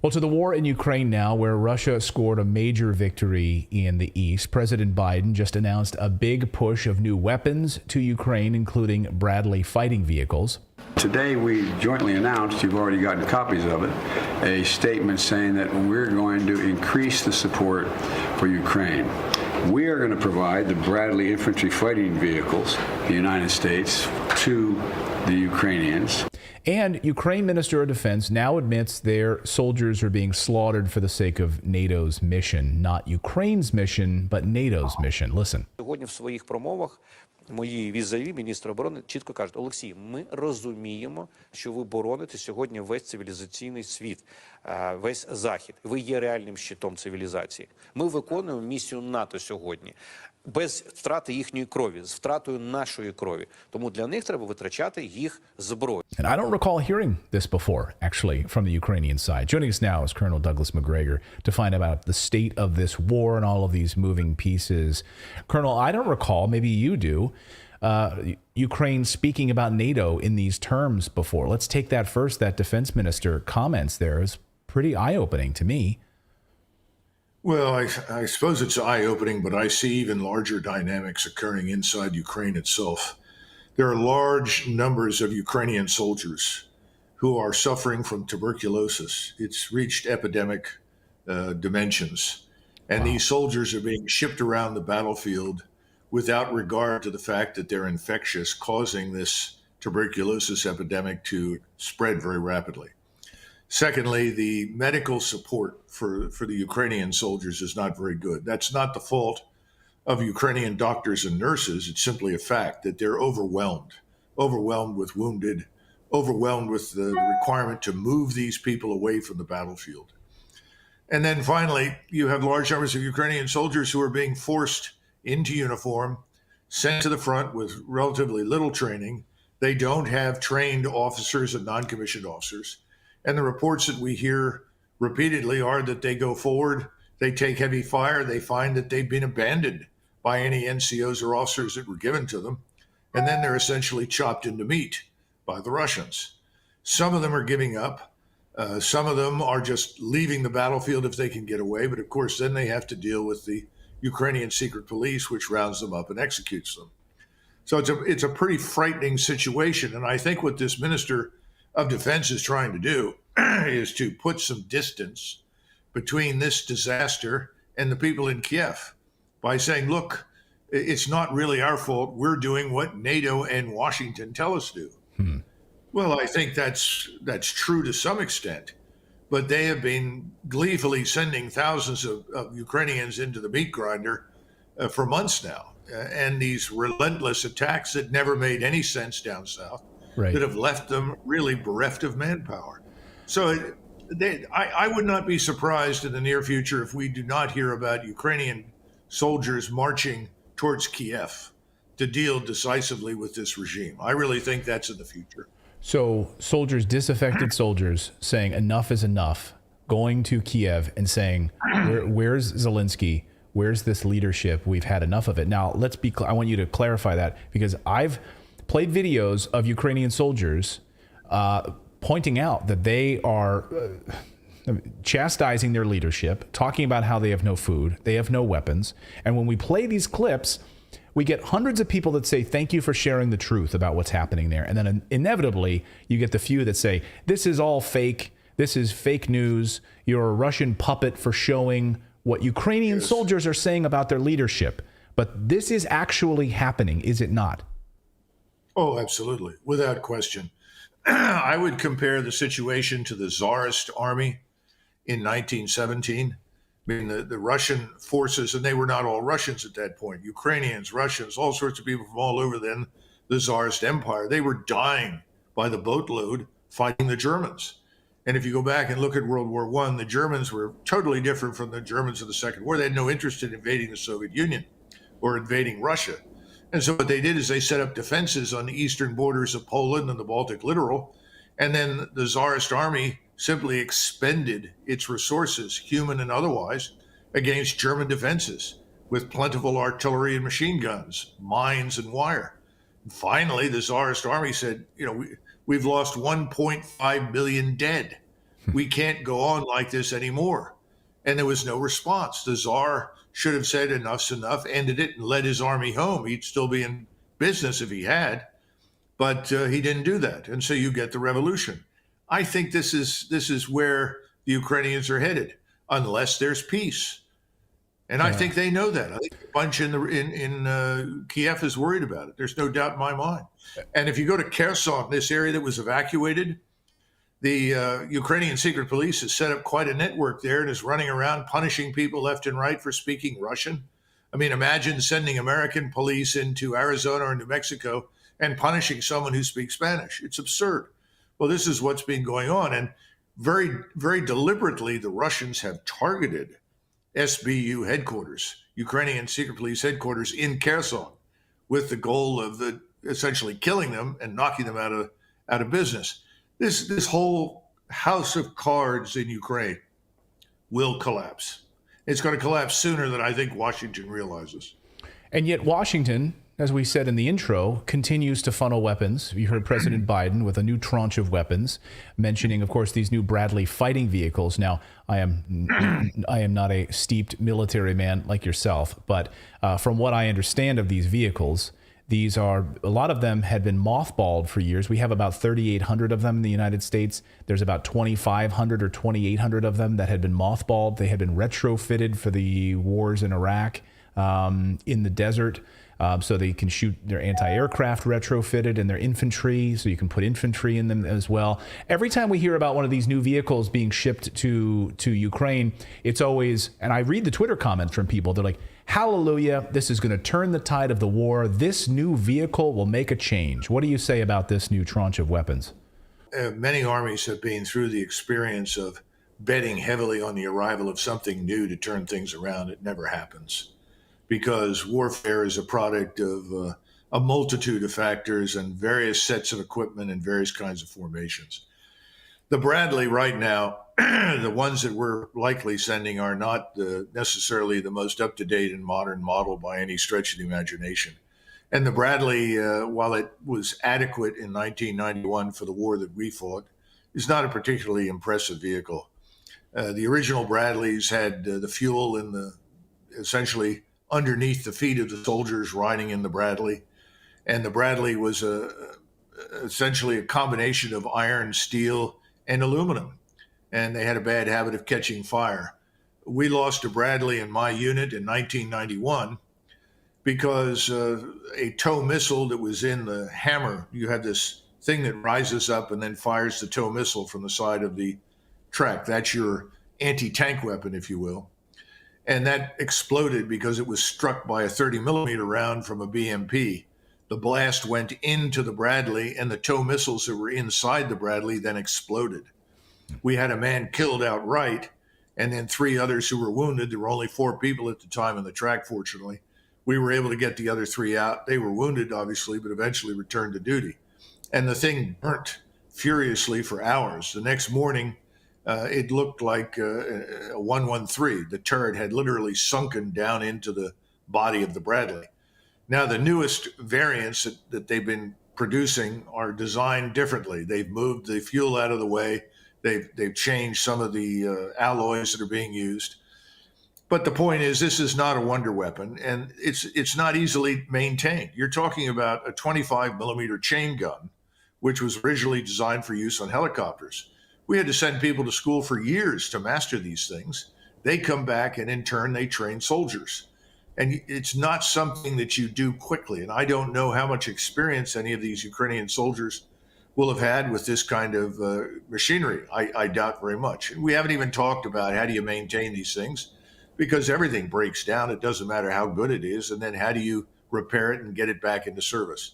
Well, to the war in Ukraine now, where Russia scored a major victory in the east. President Biden just announced a big push of new weapons to Ukraine, including Bradley fighting vehicles. Today, we jointly announced, you've already gotten copies of it, a statement saying that we're going to increase the support for Ukraine. We are going to provide the Bradley infantry fighting vehicles, the United States, to the Ukrainians. And Ukraine Minister of Defense now admits their soldiers are being slaughtered for the sake of NATO's mission. Not Ukraine's mission, but NATO's mission. Listen. Сьогодні в своїх промовах мої візаві, міністр оборони, чітко кажуть: Олексій, ми розуміємо, що ви бороните сьогодні весь цивілізаційний світ, весь Захід. Ви є реальним щитом цивілізації. Ми виконуємо місію НАТО сьогодні. Без втрати їхньої крові, з втратою нашої крові. Тому для них треба витрачати їх зброю. And I don't recall hearing this before, actually, from the Ukrainian side. Joining us now is Colonel Douglas Macgregor to find out about the state of this war and all of these moving pieces. Colonel, I don't recall, maybe you do, Ukraine speaking about NATO in these terms before. Let's take that first. That defense minister comments there is pretty eye-opening to me. Well, I suppose it's eye-opening, but I see even larger dynamics occurring inside Ukraine itself. There are large numbers of Ukrainian soldiers who are suffering from tuberculosis. It's reached epidemic dimensions. And Wow. These soldiers are being shipped around the battlefield without regard to the fact that they're infectious, causing this tuberculosis epidemic to spread very rapidly. Secondly, the medical support for the Ukrainian soldiers is not very good. That's not the fault of Ukrainian doctors and nurses. It's simply a fact that they're overwhelmed with wounded, overwhelmed with the requirement to move these people away from the battlefield. And then finally, you have large numbers of Ukrainian soldiers who are being forced into uniform, sent to the front with relatively little training. They don't have trained officers and non-commissioned officers. And the reports that we hear repeatedly are that they go forward, they take heavy fire, they find that they've been abandoned by any NCOs or officers that were given to them, and then they're essentially chopped into meat by the Russians. Some of them are giving up. Some of them are just leaving the battlefield if they can get away, but of course then they have to deal with the Ukrainian secret police, which rounds them up and executes them. So it's a pretty frightening situation, and I think what this minister of Defense is trying to do is to put some distance between this disaster and the people in Kiev by saying, look, it's not really our fault. We're doing what NATO and Washington tell us to do. Well, I think that's true to some extent, but they have been gleefully sending thousands of Ukrainians into the meat grinder for months now. And these relentless attacks that never made any sense down south. Right. That have left them really bereft of manpower. So I would not be surprised in the near future if we do not hear about Ukrainian soldiers marching towards Kiev to deal decisively with this regime. I really think that's in the future. So soldiers, disaffected soldiers, saying enough is enough, going to Kiev and saying, where's Zelensky? Where's this leadership? We've had enough of it. Now, I want you to clarify that, because I've played videos of Ukrainian soldiers pointing out that they are chastising their leadership, talking about how they have no food, they have no weapons. And when we play these clips, we get hundreds of people that say, thank you for sharing the truth about what's happening there. And then inevitably, you get the few that say, this is all fake. This is fake news. You're a Russian puppet for showing what Ukrainian soldiers are saying about their leadership. But this is actually happening, is it not? Oh, absolutely. Without question. I would compare the situation to the Tsarist army in 1917. I mean, the Russian forces, and they were not all Russians at that point, Ukrainians, Russians, all sorts of people from all over then the Tsarist empire. They were dying by the boatload fighting the Germans. And if you go back and look at World War I, the Germans were totally different from the Germans of the Second War. They had no interest in invading the Soviet Union or invading Russia. And so what they did is they set up defenses on the eastern borders of Poland and the Baltic littoral. And then the Tsarist army simply expended its resources, human and otherwise, against German defenses with plentiful artillery and machine guns, mines and wire. And finally, the Tsarist army said, we've lost 1.5 million dead. We can't go on like this anymore. And there was no response. The Tsar should have said enough's enough, ended it, and led his army home. He'd still be in business if he had, but he didn't do that. And so you get the revolution. I think this is where the Ukrainians are headed, unless there's peace. And I think they know that. I think a bunch in Kiev is worried about it. There's no doubt in my mind. And if you go to Kherson, this area that was evacuated, the Ukrainian secret police has set up quite a network there and is running around punishing people left and right for speaking Russian. I mean, imagine sending American police into Arizona or New Mexico and punishing someone who speaks Spanish. It's absurd. Well, this is what's been going on. And very, very deliberately, the Russians have targeted SBU headquarters, Ukrainian secret police headquarters in Kherson, with the goal of essentially killing them and knocking them out of business. This whole house of cards in Ukraine will collapse. It's going to collapse sooner than I think Washington realizes. And yet Washington, as we said in the intro, continues to funnel weapons. You heard President Biden with a new tranche of weapons, mentioning, of course, these new Bradley fighting vehicles. Now, I am not a steeped military man like yourself, but from what I understand of these vehicles, a lot of them had been mothballed for years. We have about 3,800 of them in the United States. There's about 2,500 or 2,800 of them that had been mothballed. They had been retrofitted for the wars in Iraq, in the desert. So they can shoot their anti-aircraft retrofitted and their infantry, so you can put infantry in them as well. Every time we hear about one of these new vehicles being shipped to Ukraine, it's always, and I read the Twitter comments from people, they're like, hallelujah, this is going to turn the tide of the war. This new vehicle will make a change. What do you say about this new tranche of weapons? Many armies have been through the experience of betting heavily on the arrival of something new to turn things around. It never happens, because warfare is a product of a multitude of factors and various sets of equipment and various kinds of formations. The Bradley right now, the ones that we're likely sending are not necessarily the most up-to-date and modern model by any stretch of the imagination. And the Bradley, while it was adequate in 1991 for the war that we fought, is not a particularly impressive vehicle. The original Bradleys had the fuel essentially underneath the feet of the soldiers riding in the Bradley. And the Bradley was essentially a combination of iron, steel, and aluminum. And they had a bad habit of catching fire. We lost a Bradley in my unit in 1991 because a tow missile that was in the hammer, you had this thing that rises up and then fires the tow missile from the side of the track. That's your anti-tank weapon, if you will. And that exploded because it was struck by a 30 millimeter round from a BMP. The blast went into the Bradley, and the tow missiles that were inside the Bradley then exploded. We had a man killed outright, and then 3 others who were wounded. There were only 4 people at the time on the track, fortunately. We were able to get the other 3 out. They were wounded, obviously, but eventually returned to duty. And the thing burnt furiously for hours. The next morning, it looked like a 113. The turret had literally sunken down into the body of the Bradley. Now, the newest variants that they've been producing are designed differently. They've moved the fuel out of the way. They've changed some of the alloys that are being used. But the point is, this is not a wonder weapon, and it's not easily maintained. You're talking about a 25 millimeter chain gun, which was originally designed for use on helicopters. We had to send people to school for years to master these things. They come back, and in turn, they train soldiers. And it's not something that you do quickly. And I don't know how much experience any of these Ukrainian soldiers will have had with this kind of machinery. I doubt very much. And we haven't even talked about how do you maintain these things, because everything breaks down. It doesn't matter how good it is. And then how do you repair it and get it back into service?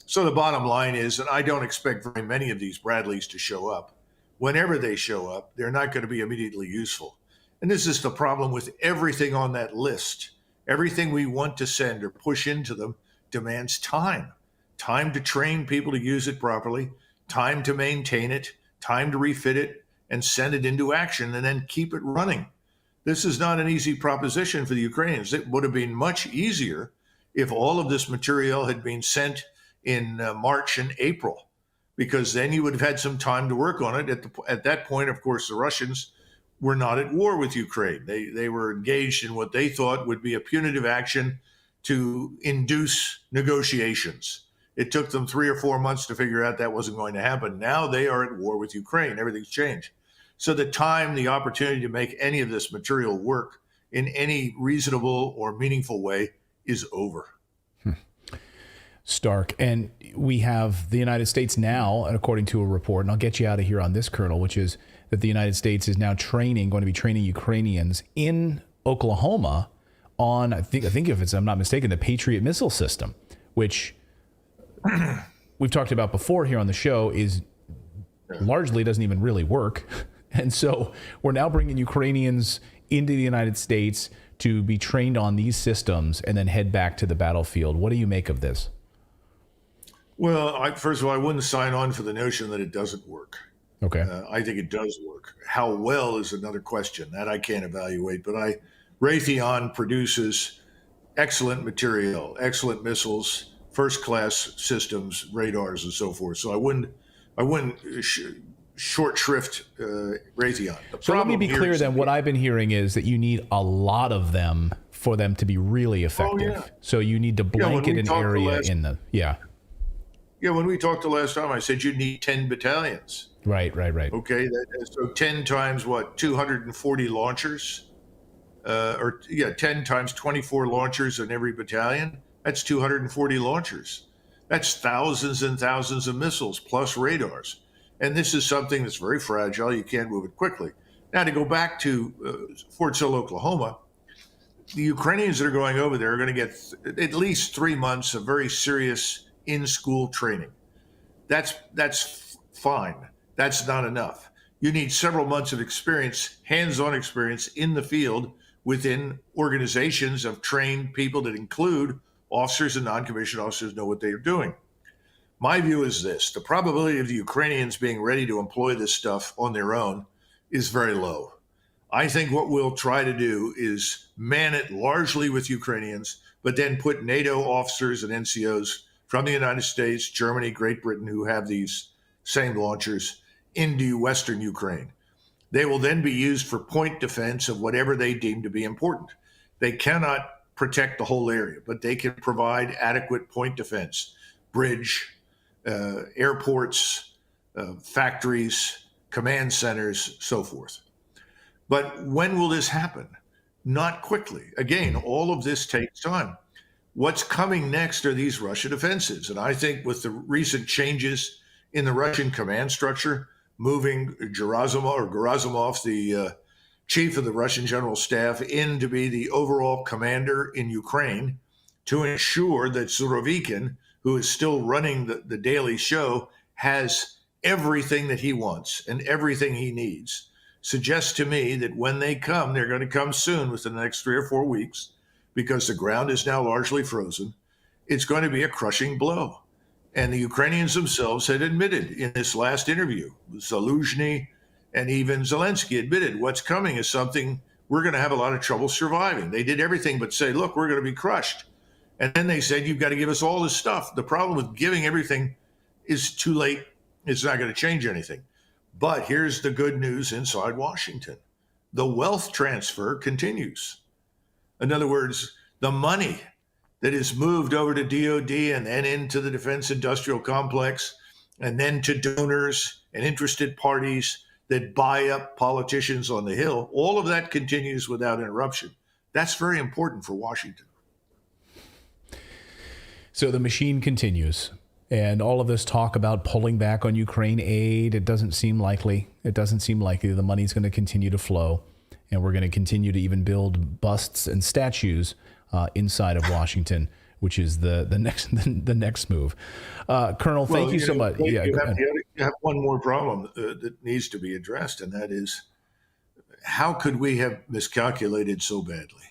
So the bottom line is, and I don't expect very many of these Bradleys to show up. Whenever they show up, they're not going to be immediately useful. And this is the problem with everything on that list. Everything we want to send or push into them demands time to train people to use it properly, time to maintain it, time to refit it and send it into action and then keep it running. This is not an easy proposition for the Ukrainians. It would have been much easier if all of this material had been sent in March and April, because then you would have had some time to work on it. At that point, of course, the Russians were not at war with Ukraine. They were engaged in what they thought would be a punitive action to induce negotiations. It took them 3 or 4 months to figure out that wasn't going to happen. Now they are at war with Ukraine. Everything's changed. So the opportunity to make any of this material work in any reasonable or meaningful way is over. Stark. And we have the United States now, according to a report, and I'll get you out of here on this, Colonel, which is that the United States is now going to be training Ukrainians in Oklahoma on, I think if I'm not mistaken, the Patriot missile system, which we've talked about before here on the show is largely doesn't even really work. And so we're now bringing Ukrainians into the United States to be trained on these systems and then head back to the battlefield. What do you make of this? Well, first of all, I wouldn't sign on for the notion that it doesn't work. Okay. I think it does work. How well is another question that I can't evaluate. But Raytheon produces excellent material, excellent missiles, first-class systems, radars, and so forth. So I wouldn't short shrift Raytheon. So let me be clear then. What I've been heering is that you need a lot of them for them to be really effective. Oh, yeah. So you need to blanket an area in the Yeah, when we talked the last time, I said you need 10 battalions. Right. Okay, so 10 times what? 240 launchers, 10 times 24 launchers in every battalion. That's 240 launchers. That's thousands and thousands of missiles plus radars. And this is something that's very fragile. You can't move it quickly. Now, to go back to Fort Sill, Oklahoma, the Ukrainians that are going over there are going to get at least 3 months of very serious in-school training. That's fine. That's not enough. You need several months of experience, hands-on experience in the field within organizations of trained people that include officers and non-commissioned officers know what they are doing. My view is this: the probability of the Ukrainians being ready to employ this stuff on their own is very low. I think what we'll try to do is man it largely with Ukrainians, but then put NATO officers and NCOs from the United States, Germany, Great Britain, who have these same launchers, into Western Ukraine. They will then be used for point defense of whatever they deem to be important. They cannot protect the whole area, but they can provide adequate point defense, bridge, airports, factories, command centers, so forth. But when will this happen? Not quickly. Again, all of this takes time. What's coming next are these Russian offensives. And I think with the recent changes in the Russian command structure, moving Gerasimov, the chief of the Russian General Staff, in to be the overall commander in Ukraine to ensure that Surovikin, who is still running the daily show, has everything that he wants and everything he needs, suggests to me that when they come, they're going to come soon within the next 3 or 4 weeks, because the ground is now largely frozen. It's going to be a crushing blow. And the Ukrainians themselves had admitted in this last interview, Zaluzhny and even Zelensky admitted what's coming is something we're going to have a lot of trouble surviving. They did everything but say, look, we're going to be crushed. And then they said, you've got to give us all this stuff. The problem with giving everything is too late. It's not going to change anything. But here's the good news inside Washington. The wealth transfer continues. In other words, the money that is moved over to DOD and then into the defense industrial complex and then to donors and interested parties that buy up politicians on the Hill, all of that continues without interruption. That's very important for Washington. So the machine continues. And all of this talk about pulling back on Ukraine aid, it doesn't seem likely. It doesn't seem likely the money's going to continue to flow. And we're going to continue to even build busts and statues inside of Washington, which is the next move. Colonel, thank you so much. You have one more problem that needs to be addressed, and that is, how could we have miscalculated so badly?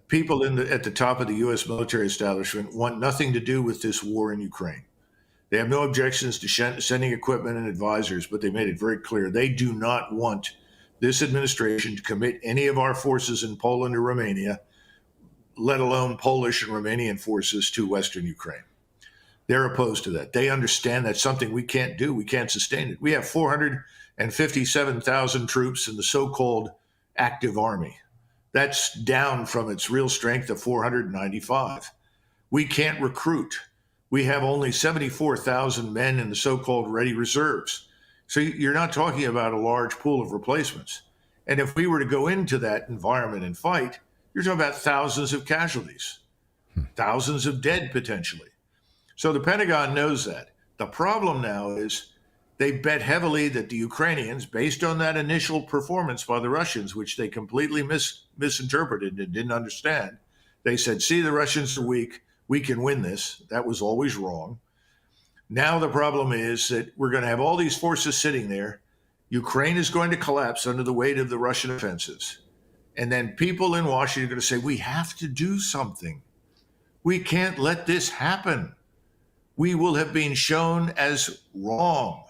People at the top of the U.S. military establishment want nothing to do with this war in Ukraine. They have no objections to sending equipment and advisors, but they made it very clear they do not want this administration to commit any of our forces in Poland or Romania, let alone Polish and Romanian forces, to Western Ukraine. They're opposed to that. They understand that's something we can't do. We can't sustain it. We have 457,000 troops in the so-called active army. That's down from its real strength of 495. We can't recruit. We have only 74,000 men in the so-called ready reserves. So you're not talking about a large pool of replacements. And if we were to go into that environment and fight, you're talking about thousands of casualties, thousands of dead potentially. So the Pentagon knows that. The problem now is they bet heavily that the Ukrainians, based on that initial performance by the Russians, which they completely misinterpreted and didn't understand, they said, see, the Russians are weak. We can win this. That was always wrong. Now the problem is that we're going to have all these forces sitting there. Ukraine is going to collapse under the weight of the Russian offensives. And then people in Washington are going to say, we have to do something. We can't let this happen. We will have been shown as wrong.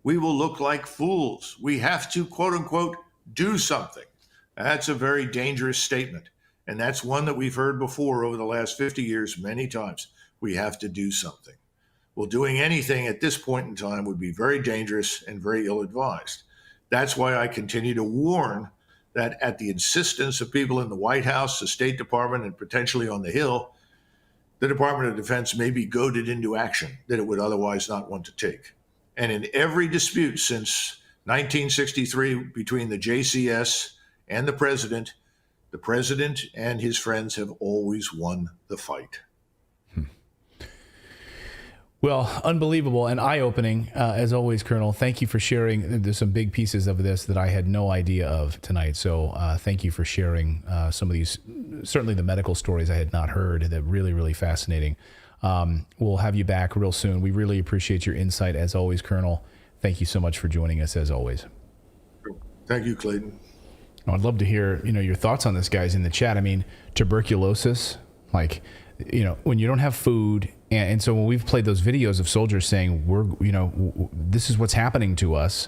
We will look like fools. We have to, quote unquote, do something. That's a very dangerous statement. And that's one that we've heard before over the last 50 years many times. We have to do something. Well, doing anything at this point in time would be very dangerous and very ill-advised. That's why I continue to warn that at the insistence of people in the White House, the State Department, and potentially on the Hill, the Department of Defense may be goaded into action that it would otherwise not want to take. And in every dispute since 1963 between the JCS and the president and his friends have always won the fight. Well, unbelievable and eye-opening, as always, Colonel. Thank you for sharing. There's some big pieces of this that I had no idea of tonight. So thank you for sharing some of these, certainly the medical stories I had not heard. They're really, really fascinating. We'll have you back real soon. We really appreciate your insight, as always, Colonel. Thank you so much for joining us, as always. Thank you, Clayton. I'd love to hear, your thoughts on this, guys, in the chat. I mean, tuberculosis, when you don't have food, and so when we've played those videos of soldiers saying, this is what's happening to us,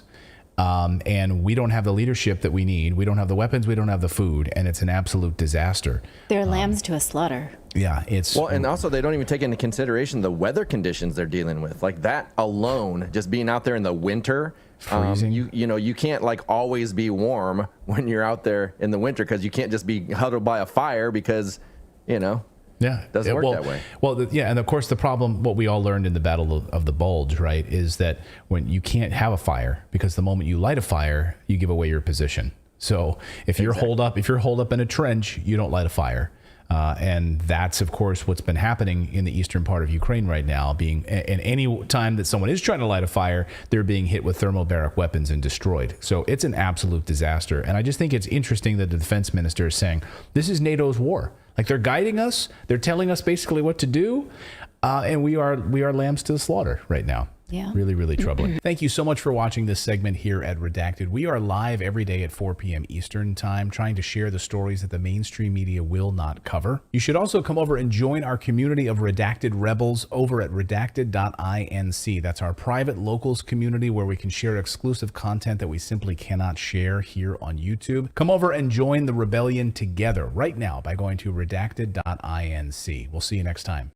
and we don't have the leadership that we need, we don't have the weapons, we don't have the food, and it's an absolute disaster. They're lambs to a slaughter. Yeah, it's... Well, and also they don't even take into consideration the weather conditions they're dealing with. Like that alone, just being out there in the winter, freezing. You can't always be warm when you're out there in the winter, because you can't just be huddled by a fire because, Yeah, it doesn't work that way. Well, and of course the problem, what we all learned in the Battle of the Bulge, right, is that when you can't have a fire, because the moment you light a fire, you give away your position. So if you're holed up in a trench, you don't light a fire. And that's, of course, what's been happening in the eastern part of Ukraine right now, and any time that someone is trying to light a fire, they're being hit with thermobaric weapons and destroyed. So it's an absolute disaster. And I just think it's interesting that the defense minister is saying, this is NATO's war. They're guiding us. They're telling us basically what to do. And we are lambs to the slaughter right now. Yeah. Really, really troubling. Thank you so much for watching this segment here at Redacted. We are live every day at 4 p.m. Eastern Time, trying to share the stories that the mainstream media will not cover. You should also come over and join our community of Redacted Rebels over at redacted.inc. That's our private locals community where we can share exclusive content that we simply cannot share here on YouTube. Come over and join the rebellion together right now by going to redacted.inc. We'll see you next time.